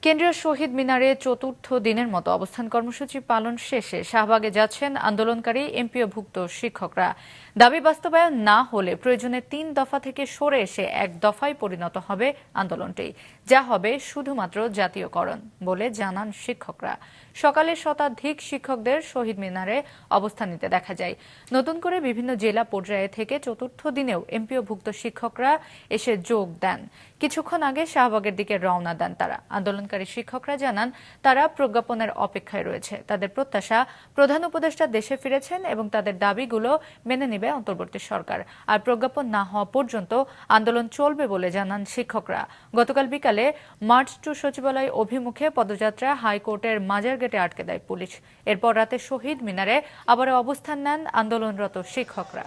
কেন্দ্রীয় শহীদ মিনারে চতুর্থ দিনের মতো অবস্থান কর্মসূচি পালন শেষে শাহবাগে যাচ্ছেন আন্দোলনকারী এমপিওভুক্ত শিক্ষকরা। দাবি বাস্তবায়ন না হলে প্রয়োজনে ৩ দফা থেকে সরে এসে এক দফায় পরিণত হবে আন্দোলনটি, যা হবে শুধুমাত্র জাতীয়করণ বলে জানান শিক্ষকরা। সকালে শতাধিক শিক্ষকদের শহীদ মিনারে অবস্থান নিতে দেখা যায়। নতুন করে বিভিন্ন জেলা পর্যায়ে থেকে চতুর্থ দিনেও এমপিওভুক্ত শিক্ষকরা এসে যোগ দেন। কিছুক্ষণ আগে শাহবাগের দিকে রওনা দেন তারা। আন্দোলনকারী শিক্ষকরা জানান তারা প্রজ্ঞাপনের অপেক্ষায় রয়েছে। তাদের প্রত্যাশা, প্রধান উপদেষ্টা দেশে ফিরেছেন এবং তাদের দাবিগুলো মেনে নেবে অন্তর্বর্তী সরকার। আর প্রজ্ঞাপন না হওয়া পর্যন্ত আন্দোলন চলবে বলে জানান শিক্ষকরা। গতকাল বিকালে মার্চ টু সচিবালয় অভিমুখে পদযাত্রা হাইকোর্টের মাজার গেটে আটকে দেয় পুলিশ। এরপর রাতে শহীদ মিনারে আবারও অবস্থান নেন আন্দোলনরত শিক্ষকরা।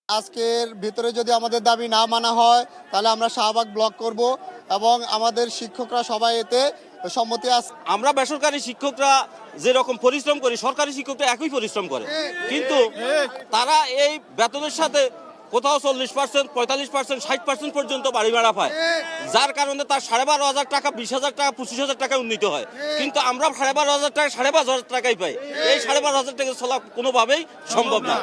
আজকের ভিতরে যদি আমাদের দাবি না মানা হয় তাহলে আমরা শাহবাগ ব্লক করব এবং আমাদের শিক্ষকরা সবাই এতে সম্মতি আছে। আমরা বেসরকারি শিক্ষকরা যেরকম পরিশ্রম করি, সরকারি শিক্ষকরা একই পরিশ্রম করে, কিন্তু তারা এই বেতনের সাথে কোথাও 40%, 45%, 60% পর্যন্ত বাড়ি ভাড়া পায়, যার কারণে তার 12,500 টাকা, 20,000 টাকা, 25,000 টাকা উন্নীত হয়। কিন্তু আমরা 12,500 টাকা 12,500 টাকাই পাই। এই 12,500 টাকা চলা কোনোভাবেই সম্ভব না।